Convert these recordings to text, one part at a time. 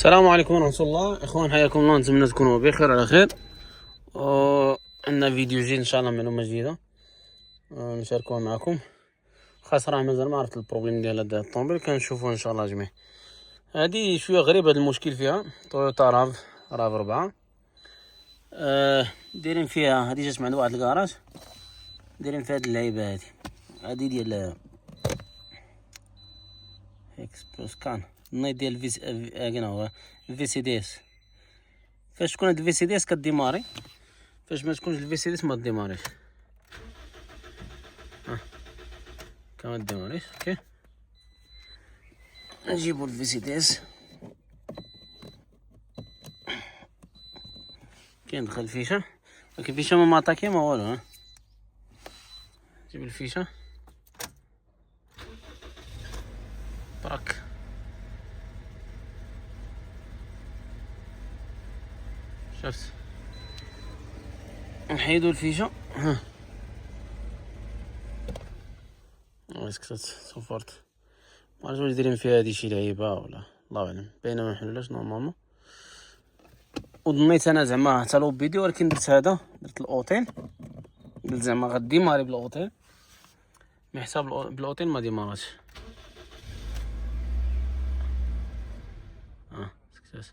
السلام عليكم ورحمة الله إخوان، حياكم الله. نتمنى تكونوا بخير على خير. عندنا فيديو جديد إن شاء الله، معلومة جديدة نشاركوها معكم. خاصة راه مازال ما عرفت البروبليم ديال هاد الطوموبيل، كنشوفوه إن شاء الله جميع. هادي شوية غريب هاد المشكل فيها، تويوتا راف 4. دايرين فيها، هادي جات من عند واحد الكراج، دايرين فيها هاد اللعيبة هادي ديال اكسبريس كان النايت ديال الفيس كاين هو الفي سي دي اس. فاش تكون هاد الفي سي دي اس كديماري، فاش ما تكونش الفي سي دي اس ما ديماريش. كما ديماريش اوكي. نجيبو الفي سي دي اس، كندخل الفيشه، ولكن الفيشه ما معطاكي ما والو. نجيب الفيشه برك، شفت، نحيدو الفيشه. اسكت صفرت، ما عرفتش واش دايرين فيها هادي شي لعيبه ولا الله اعلم، باينه ما محلولاش نورمالمون. وظنيت انا زعما حتى لو فيديو، ولكن درت هذا، درت الاوتيل، قلت زعما غديماري بالاوتيل، مي حساب بالاوتيل ما ديماراتش. سكسيس.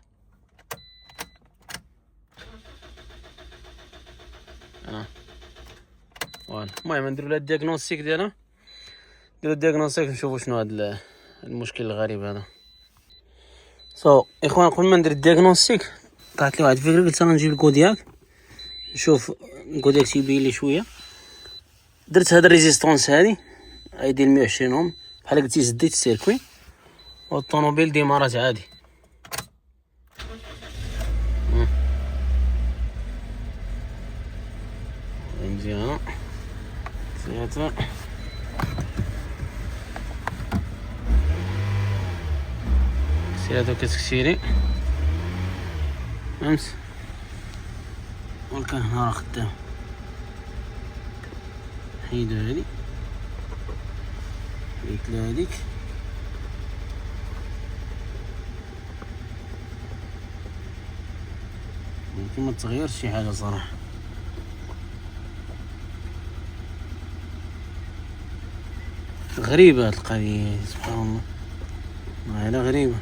فوالا، المهم نديرو لها الدياغنوستيك ديالها، نديرو الدياغنوستيك نشوفو شنو هاد المشكل الغريب هذا. اخوان، قبل ما ندير الدياغنوستيك طلعت لي واحد الفكره، قلت انا نجيب الكودياك نشوف الكودياك تيبين لي شويه. درت هاد الريزيستونس هادي ديال 120 اوم، بحال قلتي زديت السيركوي والطوموبيل ديمارات عادي. مزيانه، سيرتها كتكسيري، فهمت؟ ولكن هنا راه خدام. حيدو هادي، حيدت لها هاديك، يمكن ما تغيرش شي حاجه صراحه. غريبه هاد القضيه، سبحان الله، والله غريبه.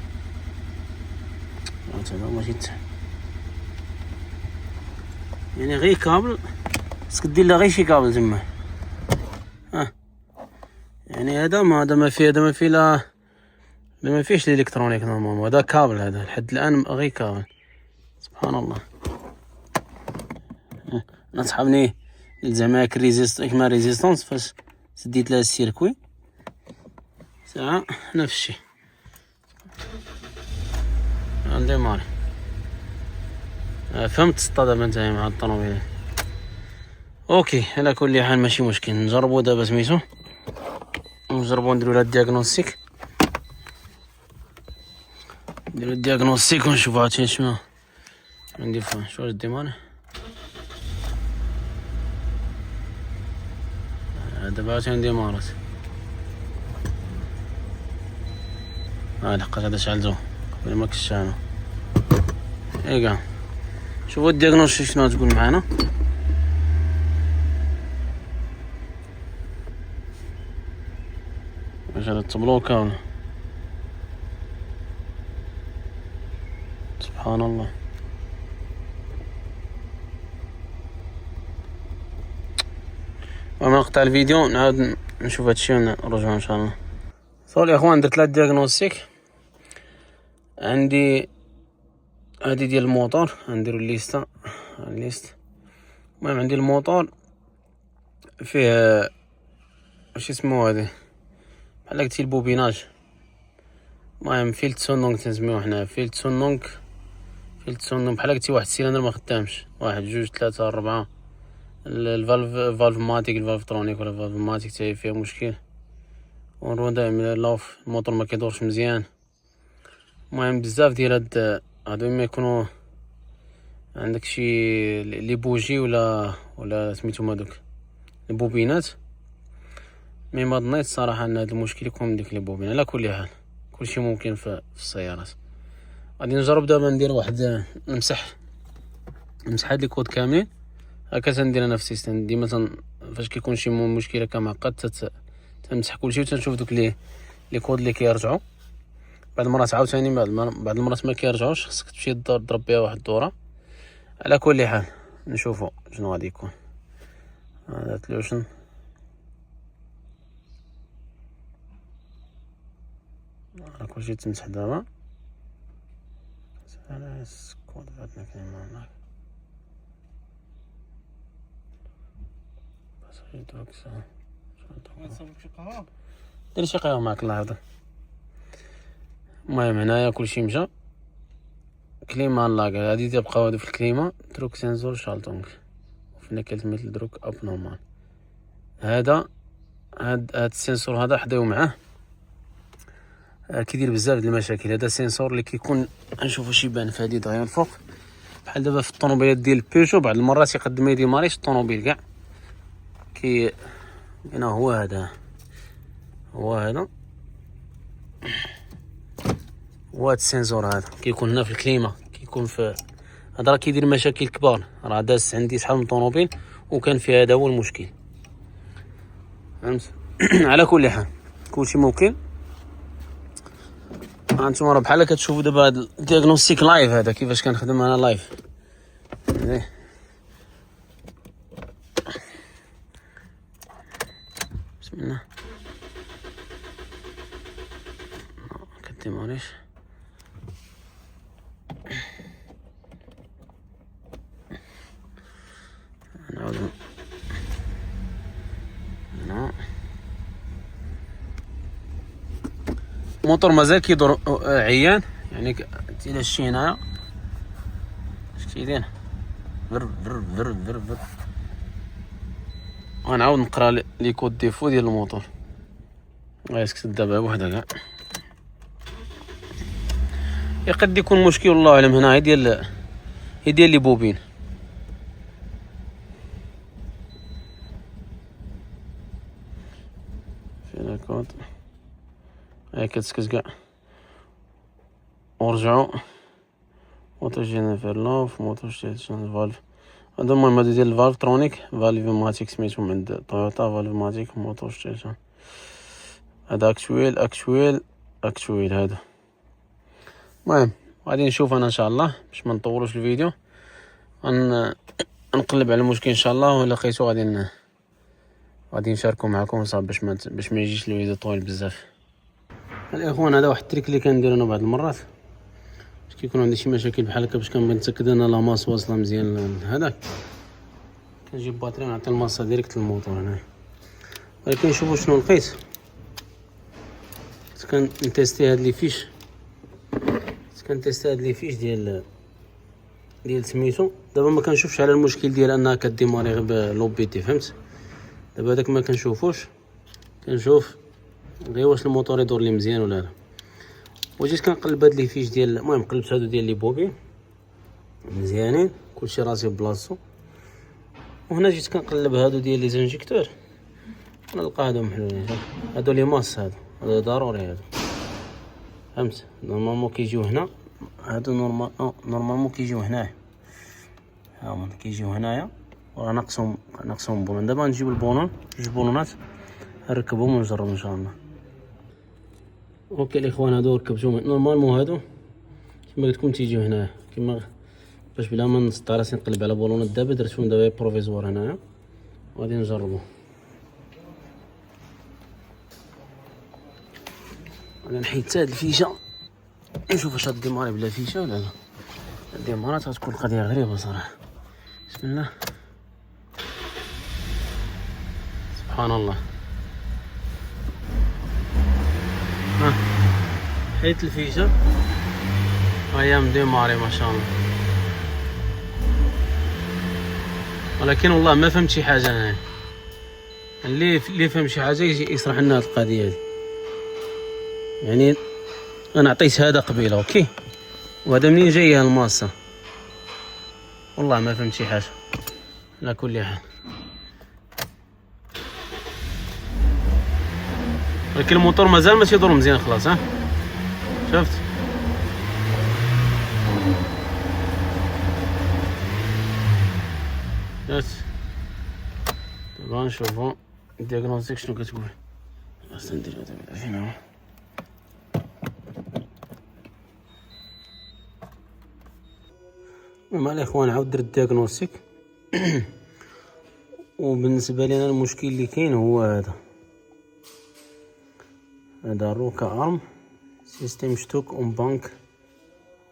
هذا ماشي يعني غير كابل، خصك دير لها غير شي كابل تما. يعني هذا ما فيه، هذا ما فيهش الالكترونيك نورمالمون، هذا كابل، هذا لحد الان غير كابل. سبحان الله. نصحابني زعما كما ريزيستونس، فاش سديت لها السيركوي ساعه نفس الشيء عندي ماري. فهمت السطا دابا نتايا مع الطوموبيل. اوكي، على كل حال ماشي مشكل، نجربو دابا سميتو، نجربو نديرو لها الدياغنوستيك، نديرو الدياغنوستيك ونشوفو عاد شنو ندير فيها. شو واش ديماري دابا عاد ديمارات. لحقاش هذا شعلتو قبل ما كشانو. كاع شوفو الدياغنوستيك شنو تقول معانا. واش هذا تبلوكا ولا؟ سبحان الله. وما نقطع الفيديو، نعاود نشوف هادشي ونرجعو ان شاء الله. صافي اخوان، درت لها الدياغنوستيك. عندي هادي ديال الموتور، غنديرو الليست. المهم عندي الموتور فيه واش اسمو هادي، بحال قلتي البوبيناج. المهم فيلت سونونغ تنسميوه حنا، فيلت سونونغ بحال قلتي واحد السيلندر ما خدامش، 1 2 3 4. الفالف ماتيك، الفالف ترونيك ولا فالف ماتيك تاهي فيها مشكل، ونرو دائما لاوف الموتور ما كيدورش مزيان. المهم بزاف ديال هادو ما يكونوا عندك شي لي بوجي ولا سميتهم هادوك البوبينات. مي ما ظنيت صراحه ان هذا المشكل يكون من ديك لي بوبين. على كل حال كلشي ممكن في السيارات. غادي نجرب دابا ندير واحد نمسح هاد لي كود كاملين هكا. تندير انا في السيستم ديما فاش كيكون شي مشكل هكا معقد تنمسح كلشي وتنشوف دوك لي كود اللي كيرجعوا. بعض المرات عاوتاني بعض المرات ما كيرجعوش، خصك تمشي تضرب بها واحد الدوره. على كل حال نشوفوا شنو غادي يكون هذا تلوشن. كلشي تمسح دابا. كود فاتنا كلمه هناك بس يدرك ساعه. دير شي قهوه معاك الله يرضى. المهم هنايا كلشي مشى. كليما لاك هادي تبقاو هادو في الكليما. دروك سنسور شالتونغ وفينا كلمه دروك اب نورمال. هاد السنسور هذا حداو معاه كيدير بزاف د المشاكل. هذا سنسور اللي كيكون نشوفو شي بان في هادي دغيا الفوق بحال دابا في الطوموبيلات ديال بيجو بعض المرات يقدر ما يديماريش الطوموبيل كاع. هنا هو هذا هاد السنسور هذا كيكون هنا في الكليما. كيكون في هذا راه كيدير مشاكل كبار. راه داز عندي شحال من طوموبيل وكان في هذا هو المشكل، فهمت. على كل حال كلشي ممكن. هانتوما راه بحال كتشوفوا دابا هاد الدياغنوستيك لايف هذا كيفاش كنخدم انا لايف. بسم الله كديماريش. نعاود الموتور مازال كيدور عيان يعني. الى شتي هنايا شتي داير فر فر فر فر فر. غنعاود نقرا لي كود ديفو ديال الموتور. غيسكت دابا بوحدها كاع. يقد يكون مشكل والله اعلم. هنا هي ديال لي بوبين. فينا كود هاي كتسكت كاع. ورجعوا موتور جينيفر لوف موتور ستيشن فالف. هذا المهم هادو ديال الفالف ترونيك فالف ماتيك سميتهم عند طويوطا فالف ماتيك موتور ستيشن. هذا اكشويل هذا. المهم غادي نشوف انا ان شاء الله باش ما نطولوش الفيديو. نقلب على المشكل ان شاء الله ولا لقيتو غادي نشاركو معكم صافي باش ما يجيش الفيديو طويل بزاف. الاخوان هذا واحد التريك اللي كندير انا بعض المرات باش كيكون عندي شي مشاكل بحال هكا باش كنبغي نتاكد ان لا ماس واصله مزيان هذاك. كنجيب باتري ونعطي الماسه ديريكت للموتور هنا. ولكن شوفوا شنو لقيت. كنتيستي هاد لي فيش ديال سميتو. دابا ما كنشوفش على المشكل ديال انها كديماري غير بلوبيتي، فهمت. دابا هذاك ما كنشوفوش، كنشوف غير واش الموتور يدور لي مزيان ولا لا. وجيت كنقلب هاد لي فيش ديال المهم قلبت هادو ديال لي بوبي مزيانين كلشي راسي بلاصتو. وهنا جيت كنقلب هادو ديال لي زانجيكتور نلقى هادو محلولين. هادو لي ماس هادو ضروري هادو، فهمت. نورمالمون كيجيو هنا هادو نورمالمون كيجيو هنايا. ها هما كيجيو هنايا وراه ناقصهم بولون. دابا نجيب البولون جوج بولونات نركبهم ونجرب ان شاء الله. اوكي الاخوان هادو ركبتهم نورمالمون. هادو كما قلت لكم تيجيو هنايا كما باش بلا ما نصدع راسي نقلب على بولونات. دابا درتهم دابا بروفيزوار هنايا وغادي نجربو. انا نحيد هاد الفيشه نشوف واش غديماري بلا فيشه ولا لا. الديمارات غتكون قضيه غريبه صراحه. بسم الله سبحان الله. ها حيت الفيشه هيا مديماري ما شاء الله. ولكن والله ما فهمت شي حاجه هنا. اللي فهم شي حاجه يجي يشرح لنا هاد القضيه هادي. يعني انا عطيت هذا قبيله اوكي، وهذا منين جايه الماسه والله ما فهمت شي حاجه. على كل حال ولكن الموتور مازال ما تيدور مزيان خلاص. ها شفت البنات دابا نشوفو الدياغنوستيك شنو كتقول. خاصنا ندير هذا فين هو. المهم الاخوان عاود درت الدياغنوستيك وبالنسبه لي انا المشكل اللي كاين هو هذا روكا ارم سيستم شتوك اون بانك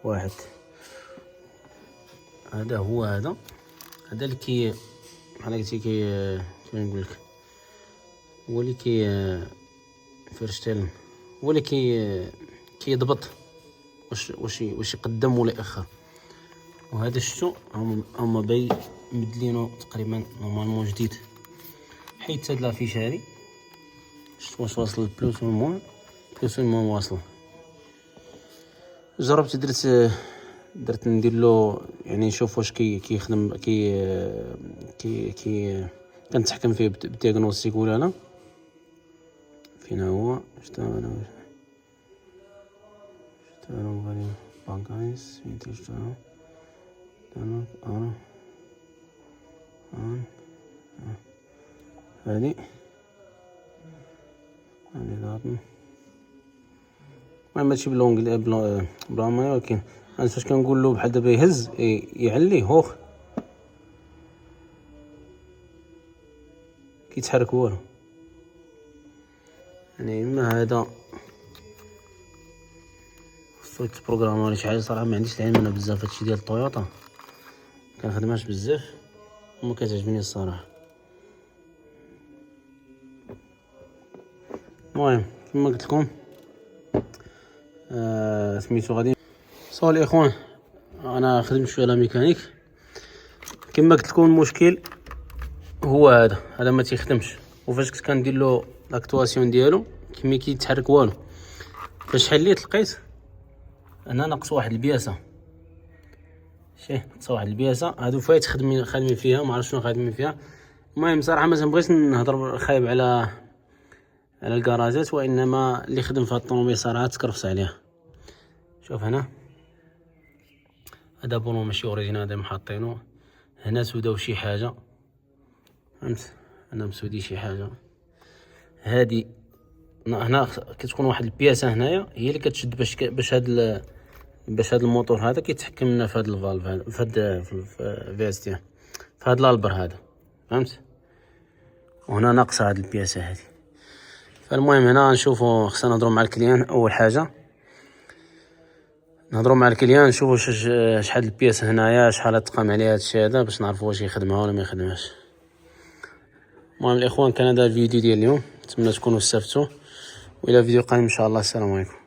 واحد. هذا هو هذا اللي كي بحال قلتي كي نقول لك هو اللي كي فرشتلن هو اللي كيضبط واش يقدم ولا ياخر. وهذا شتو هما باي مدلينو تقريبا نورمالمون جديد، حيت هاد لافيش هادي شفت واش واصل البلوس والموان واصل. جربت درت ندير له يعني نشوف واش كيخدم كي كنتحكم فيه بالدياغنوستيك ولا لا. فين هو شتا انا بانكايس فين شتا انا هادي ضغطنا. المهم هادشي بالونجلي بالالماني، ولكن انا فاش كنقول له بحال دابا يهز يعلي هوخ كيتحرك والو. يعني اما هذا خصو يتبروغرام ولا شي حاجه. صراحه ما عنديش العلم انا بزاف هادشي ديال الطويوطا، كنخدمهاش بزاف وما كتعجبني الصراحه. المهم كما قلت لكم سميتو غادي صافي الاخوان. انا خدمت شويه على ميكانيك كما قلت لكم. المشكل هو هذا ما تيخدمش، وفاش كنت كندير له لاكتواسيون ديالو كيما كيتحرك والو. فاش حليت لقيت انا ناقص واحد البياسه، ناقص واحد البياسه. هادو فايت خادمين فيها، ما عرفت شنو خادمين فيها. المهم صراحه ما تنبغيش نهضر خايب على الكراجات، وانما اللي خدم في هاد الطوموبيل صراحه تكرفس عليها. شوف هنا هذا بونو ماشي اوريجينال، هذا محاطينو هنا سوداو شي حاجه، فهمت؟ انا مسودي شي حاجه. هادي هنا كتكون واحد البياسه هنايا هي اللي كتشد باش هاد الموتور هذا كيتحكم لنا في هاد الفالف هذا في فيستيان في هاد الالبر هذا، فهمت؟ وهنا ناقصه هاد البياسه هذه. فالمهم هنا نشوفوا، خصنا نهضروا مع الكليان. اول حاجه نهضروا مع الكليان نشوفوا شحال البياسه هنايا، شحال تقام عليها هادشي هذا، باش نعرفوا واش يخدمها ولا ما يخدمهاش. المهم الاخوان كان هذا الفيديو ديال اليوم، نتمنى تكونوا استفدتوا، والى فيديو قادم ان شاء الله. السلام عليكم.